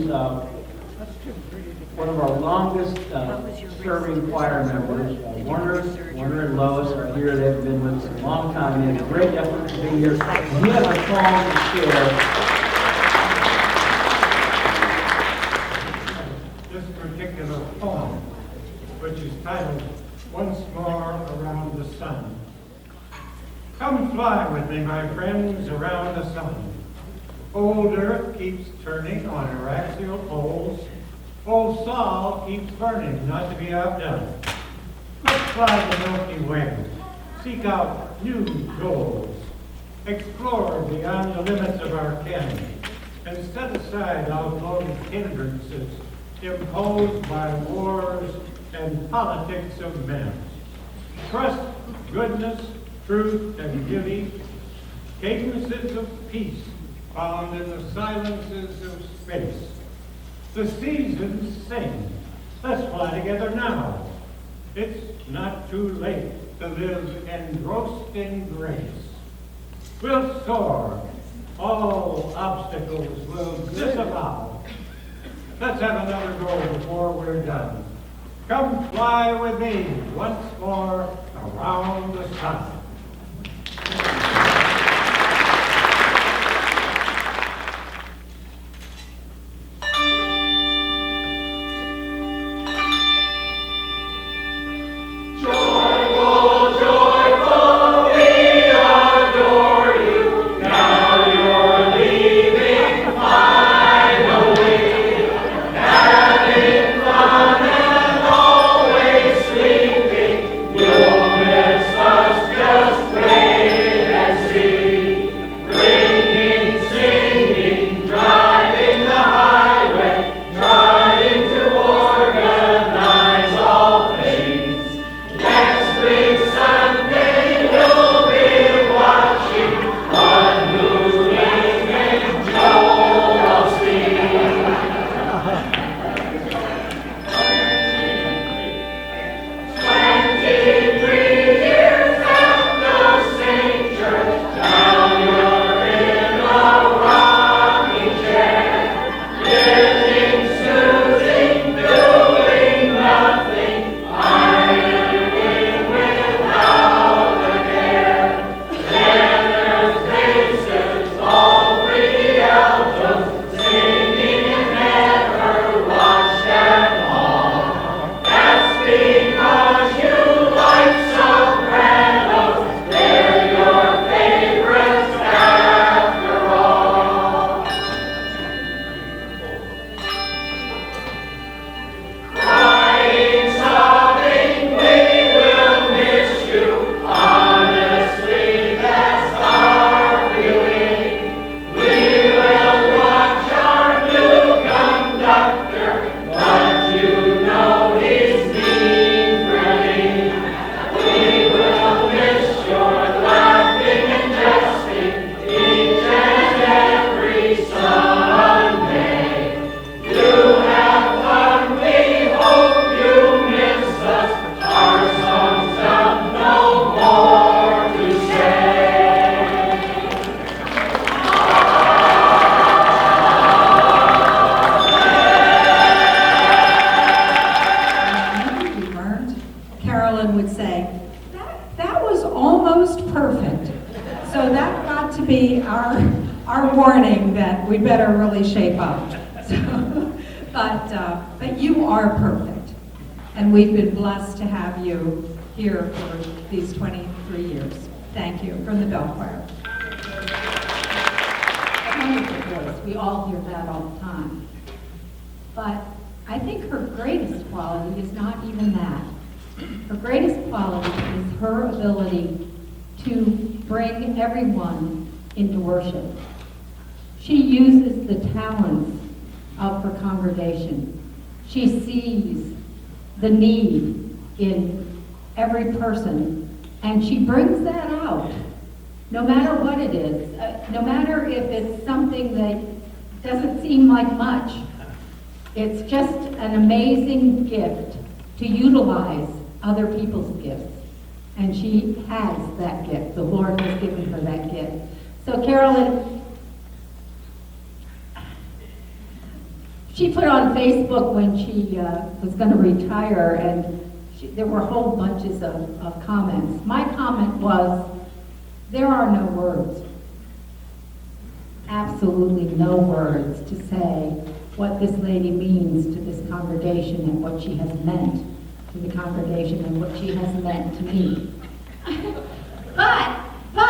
introduce one of our longest serving choir members, Warner and Lois are here. They've been with us a long time. They have a great effort to be here. And we have a song to share. This particular poem, which is titled Once More Around the Sun. Come fly with me, my friends, around the sun. Old Earth keeps turning on her axial poles. Old Sol keeps burning, not to be outdone. Let's fly the Milky Way, seek out new goals, explore beyond the limits of our ken, and set aside outmoded hindrances imposed by wars and politics of men. Trust goodness, truth, and beauty, cadences of peace found in the silences of space. The seasons sing. Let's fly together now. It's not too late to live engrossed in grace. We'll soar. All obstacles will disavow. Let's have another go before we're done. Come fly with me once more around the sun. Carolyn would say, that was almost perfect. So that got to be our warning that we better really shape up. So, but you are perfect. And we've been blessed to have you here for these 23 years. Thank you, from the Bell Choir. Wonderful voice. We all hear that all the time. But I think her greatest quality is not even that. Her greatest quality is her ability to bring everyone into worship. She uses the talents of her congregation. She sees the need in every person, and she brings that out, no matter what it is, no matter if it's something that doesn't seem like much. It's just an amazing gift to utilize other people's gifts. And she has that gift. The Lord has given her that gift. So Carolyn, She put on Facebook when she was going to retire, and there were whole bunches of comments. My comment was, there are no words, absolutely no words to say what this lady means to this congregation and what she has meant to the congregation and what she has meant to me. But, no,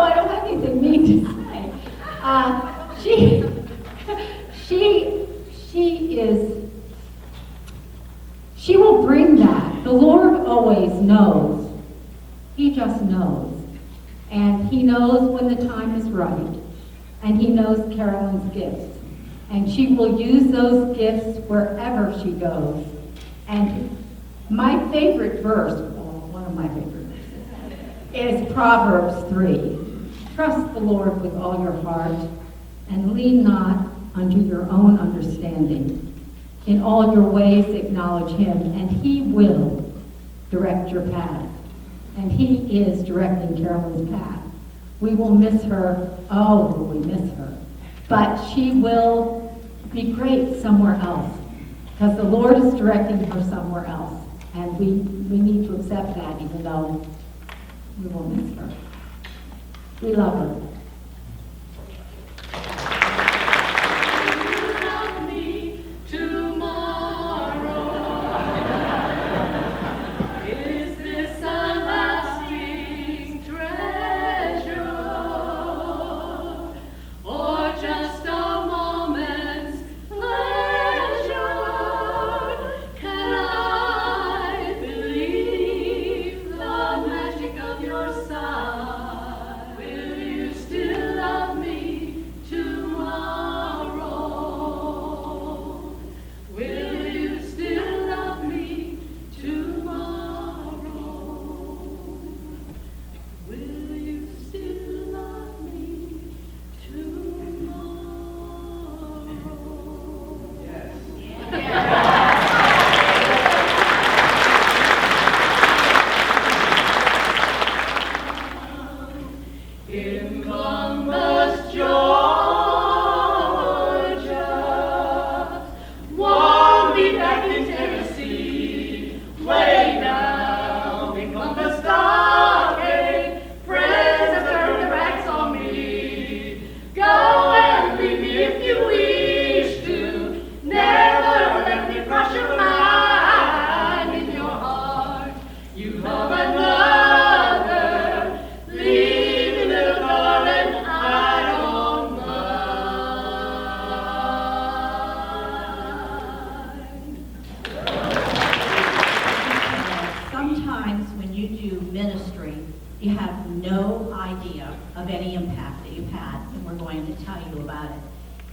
I don't have anything mean to say. She will bring that. The Lord always knows. He just knows. And he knows when the time is right. And he knows Carolyn's gifts. And she will use those gifts wherever she goes. And my favorite verse, well, one of my favorite verses, is Proverbs 3. Trust the Lord with all your heart, and lean not unto your own understanding. In all your ways acknowledge him, and he will direct your path. And he is directing Carolyn's path. We will miss her. Oh, will we miss her? But she will be great somewhere else, because the Lord is directing her somewhere else. And we need to accept that, even though we will miss her. We love her.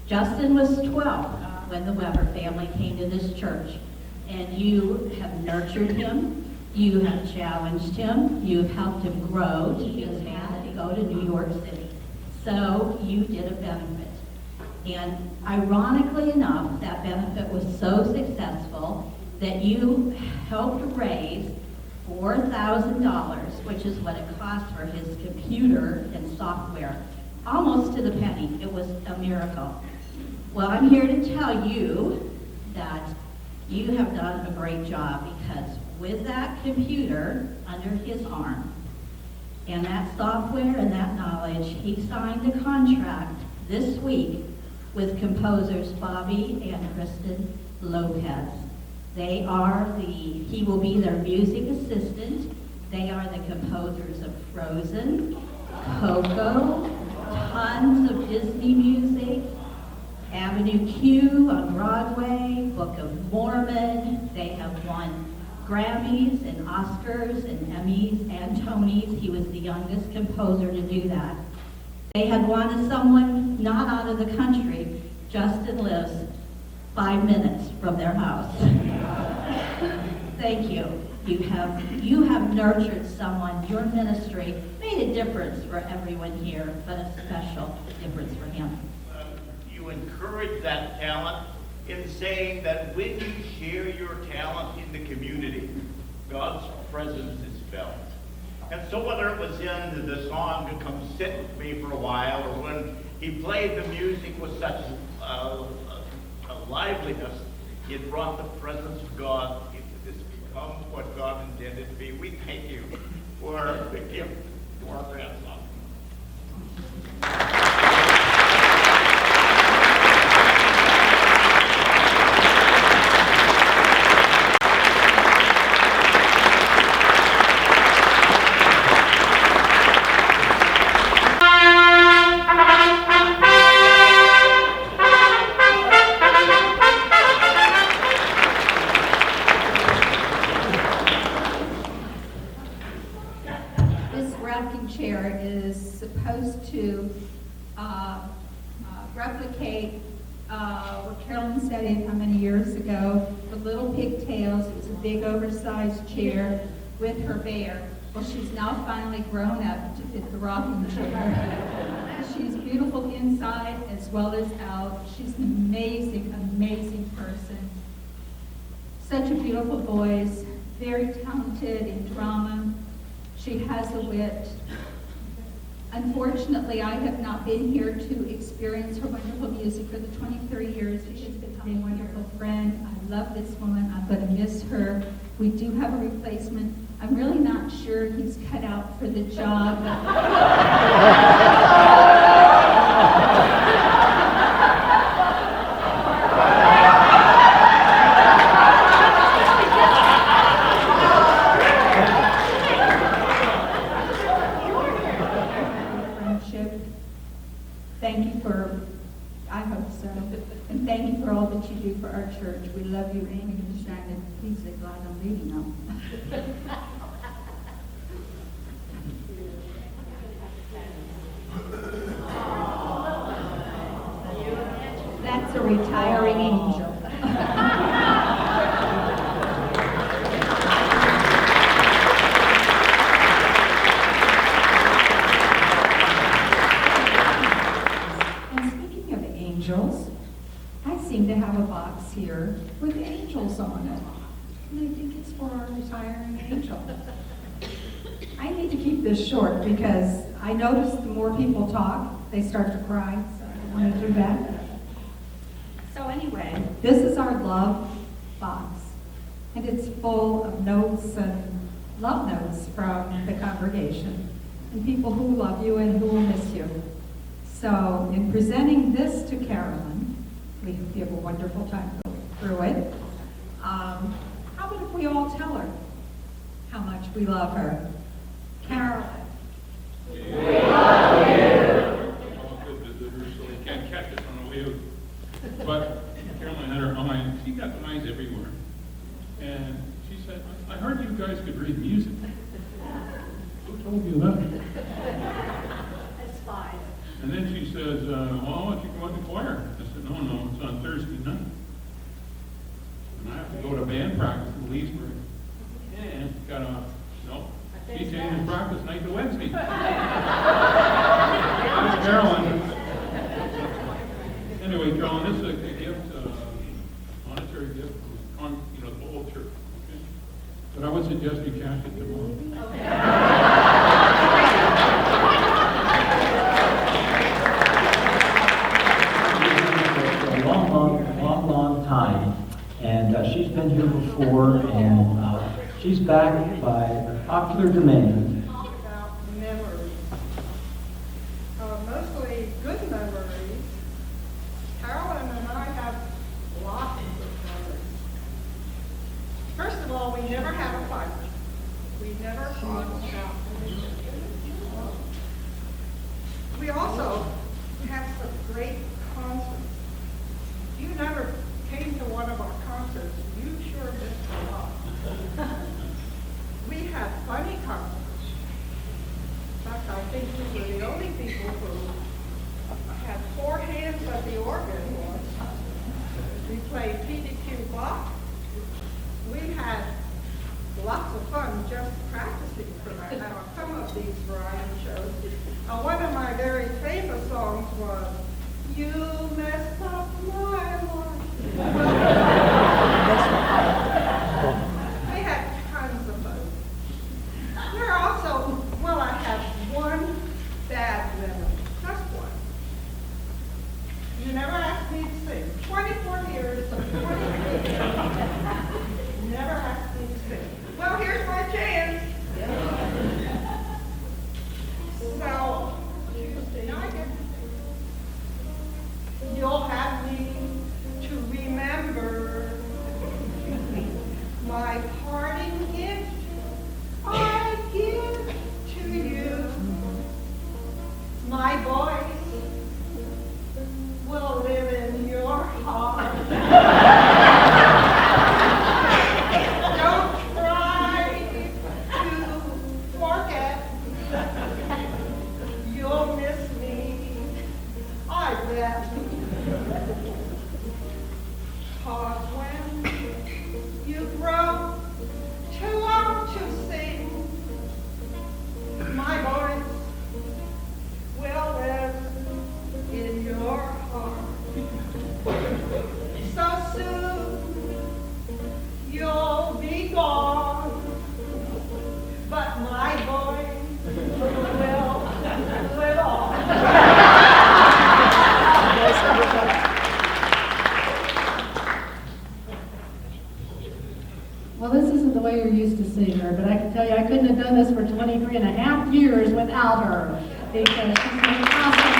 Justin was 12 when the Weber family came to this church, and you have nurtured him, you have challenged him, you have helped him grow to be a man to go to New York City. So you did a benefit. And ironically enough, that benefit was so successful that you helped raise $4,000, which is what it cost for his computer and software, almost to the penny. It was a miracle. Well, I'm here to tell you that you have done a great job, because with that computer under his arm and that software and that knowledge, he signed a contract this week with composers Bobby and Kristen Lopez. He will be their music assistant. They are the composers of Frozen, Coco, tons of Disney music, Avenue Q on Broadway, Book of Mormon. They have won Grammys and Oscars and Emmys and Tonys. He was the youngest composer to do that. They had wanted someone not out of the country. Justin lives 5 minutes from their house. Thank you. You have nurtured someone. Your ministry made a difference for everyone here, but a special difference for him. You encourage that talent in saying that when you share your talent in the community, God's presence is felt. And so whether it was in the song to Come Sit With Me for a While, or when he played the music with such a liveliness. It brought the presence of God into this, become what God intended to be. We thank you for the gift to our grandson. This rocking chair is supposed to replicate what Carolyn said how many years ago, the little pigtails. It was a big oversized chair with her bear. Well, she's now finally grown up to fit the rocking chair. She's beautiful inside as well as out. She's an amazing, amazing person. Such a beautiful voice, very talented in drama. She has a wit. Unfortunately, I have not been here to experience her wonderful music for the 23 years. She has become a wonderful friend. I love this woman. I'm going to miss her. We do have a replacement. I'm really not sure he's cut out for the job. Thank you for, I hope so, and thank you for all that you do for our church. We love you, and we understand it. Please be glad I'm leaving now. That's a retiring angel. I seem to have a box here with angels on it. And I think it's for our retiring angel. I need to keep this short because I notice the more people talk, they start to cry, so I don't want to do that. So anyway, this is our love box. And it's full of notes and love notes from the congregation and people who love you and who will miss you. So in presenting this to Carolyn, we have a wonderful time going through it. How about if we all tell her how much we love her? Carolyn. We love you. Good visitors, so they can't catch us on the way out. But Carolyn had her eyes, she got eyes everywhere. And she said, I heard you guys could read music. Who told you that? That's fine. And then she says, well, why don't you go out to choir? I said, no, it's on Thursday night. And I have to go to band practice in Leesburg. And she changed the practice night to Wednesday. That's Carolyn. Anyway, Carolyn, this is a gift, a monetary gift from the whole church. Okay? But I would suggest you cash it tomorrow. Long time, and she's been here before, and she's back by popular demand. Talk about memories. Mostly good memories. Carolyn and I have lots of memories. First of all, we never had a fight. We never fought about religion. We also had some great concerts. You never came to one of our concerts. You sure missed a lot. We had funny concerts. In fact, I think we were the only people who had four hands at the organ once. We played PDQ Bach. We had lots of fun just practicing for that. And on some of these variety shows, one of my very famous songs was "You Messed Up My Life." We had tons of fun. There are also, well, I have one bad memory, just one. You never asked me to my parting gift I give to you. My voice will live in your heart. Don't try to forget. You'll miss me, I bet. 'Cause when you grow too old to sing, my voice will live in your heart. So soon you'll be gone, but my voice will live on. Well, this isn't the way you're used to seeing her, but I can tell you I couldn't have done this for 23 and a half years without her, because she's been awesome.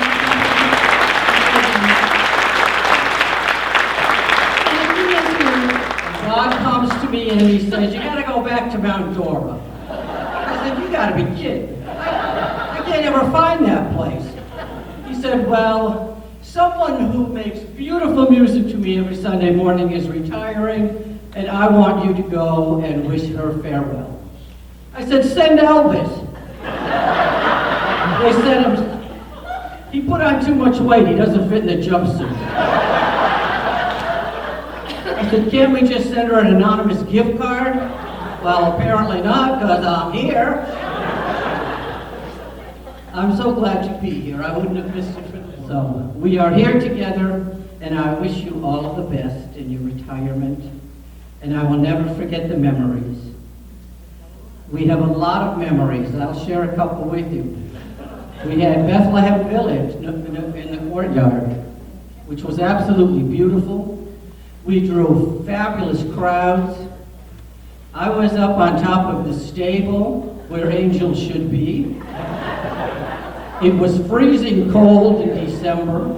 God comes to me and he says, you gotta go back to Mount Dora. I said, you gotta be kidding. I can't ever find that place. He said, well, someone who makes beautiful music to me every Sunday morning is retiring, and I want you to go and wish her farewell. I said, send Elvis. They sent him. He put on too much weight. He doesn't fit in the jumpsuit. I said, can't we just send her an anonymous gift card? Well, apparently not, because I'm here. I'm so glad to be here. I wouldn't have missed it for the world. So, we are here together, and I wish you all of the best in your retirement, and I will never forget the memories. We have a lot of memories. I'll share a couple with you. We had Bethlehem Village in the courtyard, which was absolutely beautiful. We drew fabulous crowds. I was up on top of the stable where angels should be. It was freezing cold in December.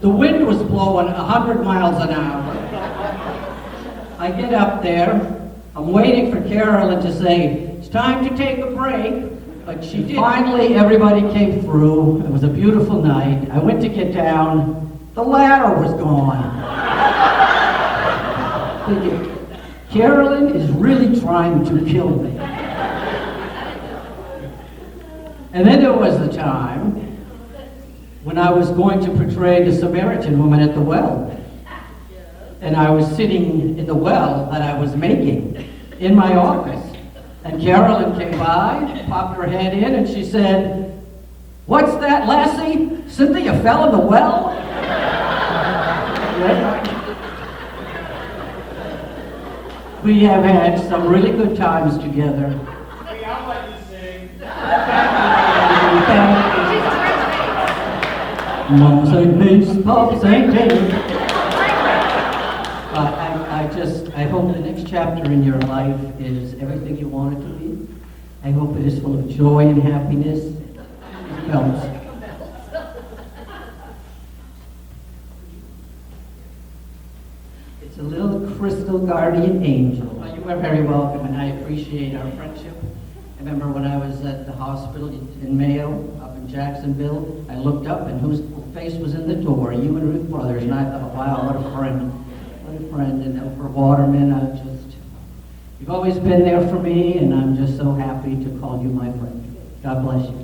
The wind was blowing 100 miles an hour. I get up there. I'm waiting for Carolyn to say, it's time to take a break. But she did. Finally, everybody came through. It was a beautiful night. I went to get down. The ladder was gone. Carolyn is really trying to kill me. And then there was the time when I was going to portray the Samaritan woman at the well. And I was sitting in the well that I was making in my office. And Carolyn came by, popped her head in, and she said, what's that, lassie? Cynthia fell in the well? We have had some really good times together. Hey, I'd like to sing. Mom St. Mace, Pop St. James. I hope the next chapter in your life is everything you want it to be. I hope it is full of joy and happiness. It's a little crystal guardian angel. Well, you are very welcome, and I appreciate our friendship. I remember when I was at the hospital in Mayo, up in Jacksonville, I looked up and whose face was in the door? You and Ruth Brothers, and I thought, wow, what a friend. What a friend. And over Waterman, you've always been there for me, and I'm just so happy to call you my friend. God bless you.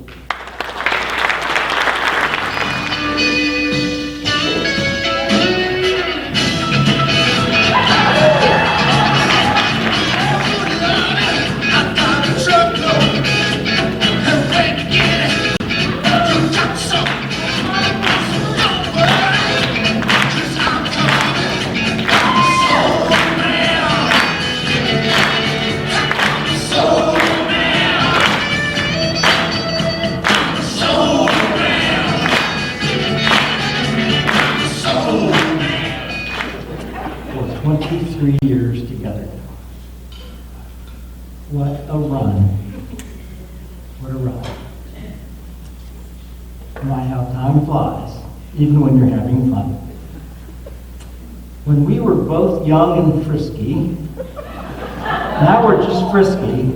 What a run. What a run. My, how time flies, even when you're having fun. When we were both young and frisky, Now we're just frisky.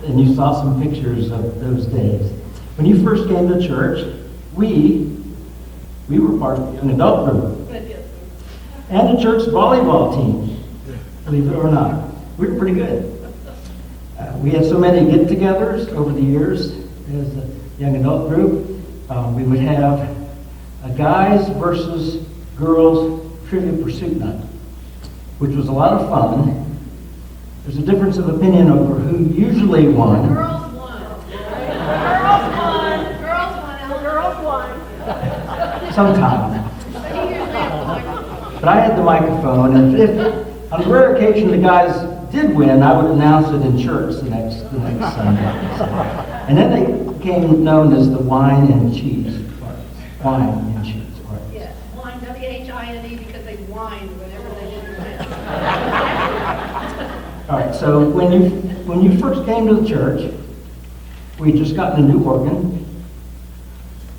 And you saw some pictures of those days. When you first came to church, we were part of the young adult group. And the church volleyball team, believe it or not. We were pretty good. We had so many get-togethers over the years as a young adult group. We would have a guys versus girls trivia pursuit night, which was a lot of fun. There's a difference of opinion over who usually won. Girls won. Girls won. Girls won. Girls won. Sometimes. But he usually has the microphone. But I had the microphone, and if on a rare occasion the guys did win, I would announce it in church the next Sunday. And then they became known as the wine and cheese parties. Wine and cheese parties. Yes, wine, W-H-I-N-E, because they whined whenever they did it. All right, so when you first came to the church, we had just gotten a new organ.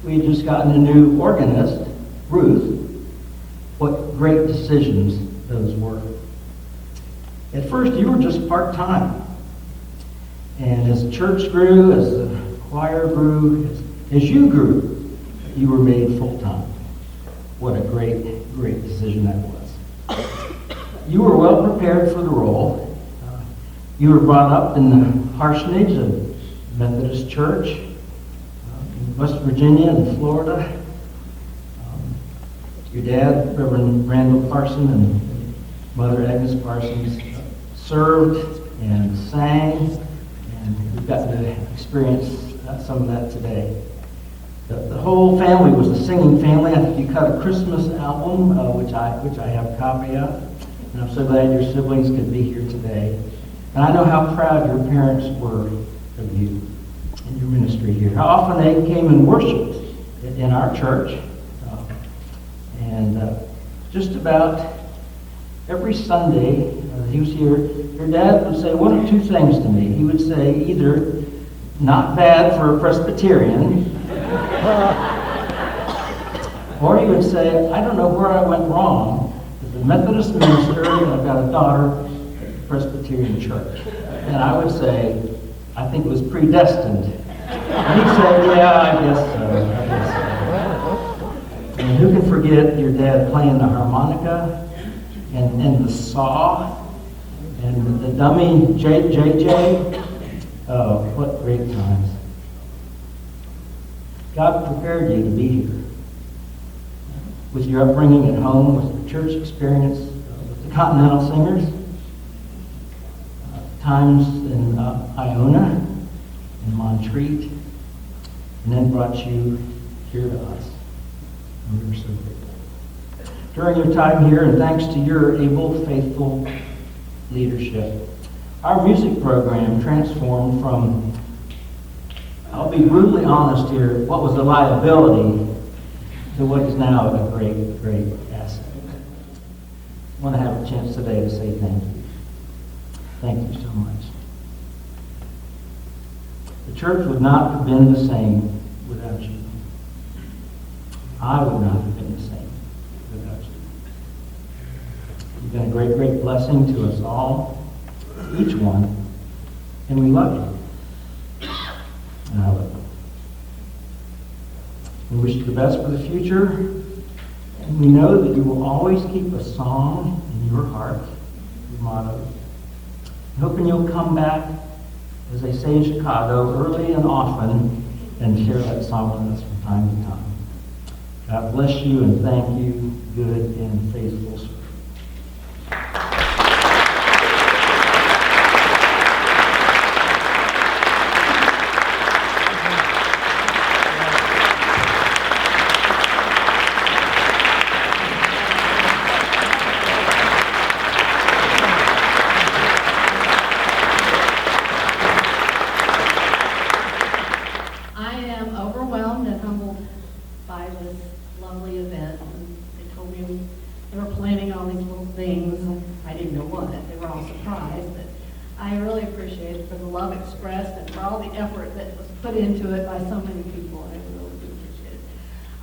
We had just gotten a new organist, Ruth. What great decisions those were. At first, you were just part-time. And as the church grew, as the choir grew, as you grew, you were made full-time. What a great, great decision that was. You were well prepared for the role. You were brought up in the parsonage of Methodist Church in West Virginia and Florida. Your dad, Reverend Randall Parson, and Mother Agnes Parsons served and sang, and we've gotten to experience some of that today. The whole family was a singing family. I think you cut a Christmas album, which I have a copy of, and I'm so glad your siblings could be here today. And I know how proud your parents were of you and your ministry here. How often they came and worshiped in our church. And just about every Sunday he was here, your dad would say one of two things to me. He would say either, not bad for a Presbyterian, or he would say, I don't know where I went wrong. As a Methodist minister, and I've got a daughter at the Presbyterian church. And I would say, I think it was predestined. And he'd say, yeah, I guess so. And who can forget your dad playing the harmonica and the saw and the dummy JJ? Oh, what great times. God prepared you to be here. With your upbringing at home, with the church experience, with the Continental Singers, times in Iona and Montreat, and then brought you here to us. And we were so grateful. During your time here, and thanks to your able, faithful leadership, our music program transformed from, I'll be brutally honest here, what was a liability to what is now a great, great asset. I want to have a chance today to say thank you. Thank you so much. The church would not have been the same without you. I would not have been the same without you. You've been a great, great blessing to us all, each one, and we love you. And I love you. We wish you the best for the future, and we know that you will always keep a song in your heart, your motto. Hoping you'll come back, as they say in Chicago, early and often, and share that song with us from time to time. God bless you and thank you, good and faithful servant.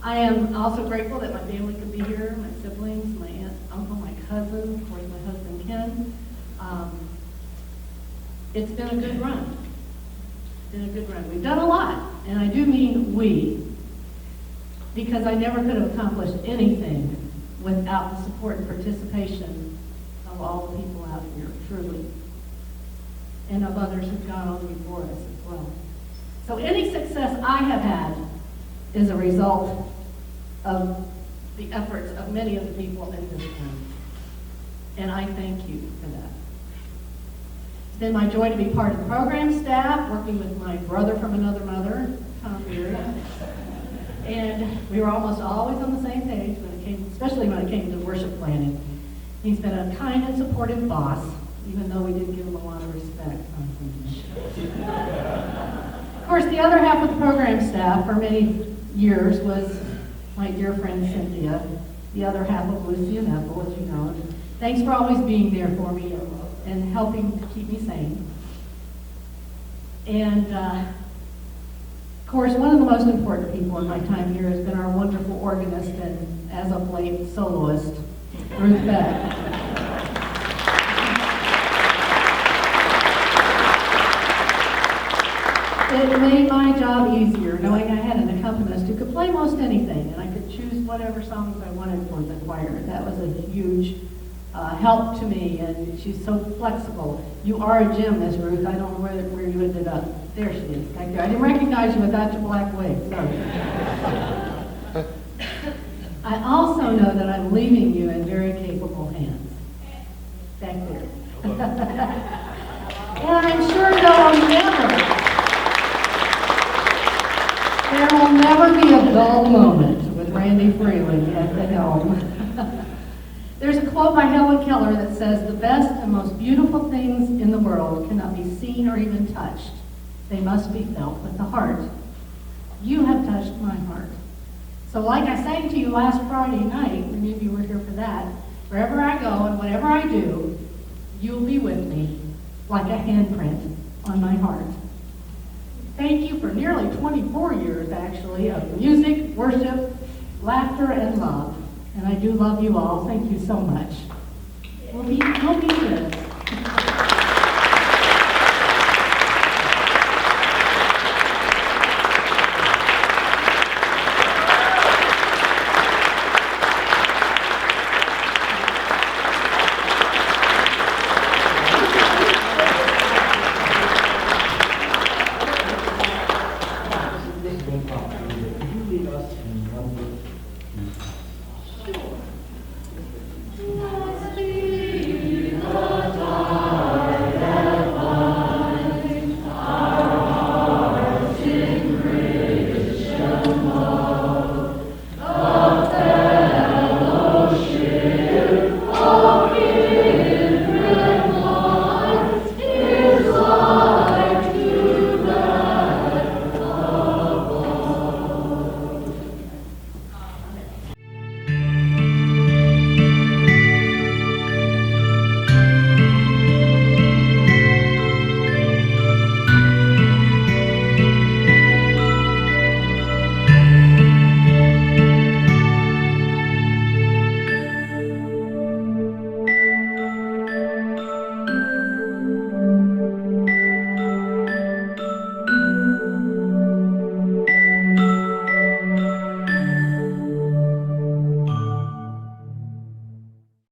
I am also grateful that my family could be here, my siblings, my aunt, uncle, my cousin, of course, my husband Ken. It's been a good run. It's been a good run. We've done a lot, and I do mean we, because I never could have accomplished anything without the support and participation of all the people out here, truly, and of others who've gone on before us as well. So any success I have had is a result of the efforts of many of the people in this room. And I thank you for that. It's been my joy to be part of the program staff, working with my brother from another mother, Tom Beard. And we were almost always on the same page when it came, especially when it came to worship planning. He's been a kind and supportive boss, even though we didn't give him a lot of respect. Of course, the other half of the program staff for many years was my dear friend Cynthia, the other half of Lucy and Ethel, as you know. Thanks for always being there for me and helping to keep me sane. And of course, one of the most important people in my time here has been our wonderful organist and, as of late, soloist, Ruth Beck. It made my job easier, knowing I had an accompanist who could play most anything, and I could choose whatever songs I wanted for the choir. That was a huge help to me, and she's so flexible. You are a gem, Miss Ruth. I don't know where you ended up. There she is, back there. I didn't recognize you without your black wig, sorry. I also know that I'm leaving you in very capable hands. Back there. And I'm sure there will never be a dull moment with Randy Freeling at the helm. There's a quote by Helen Keller that says, "The best and most beautiful things in the world cannot be seen or even touched. They must be felt with the heart." You have touched my heart. So like I sang to you last Friday night, many of you were here for that, wherever I go and whatever I do, you'll be with me like a handprint on my heart. Thank you for nearly 24 years, actually, of music, worship, laughter, and love. And I do love you all. Thank you so much. We'll be missed.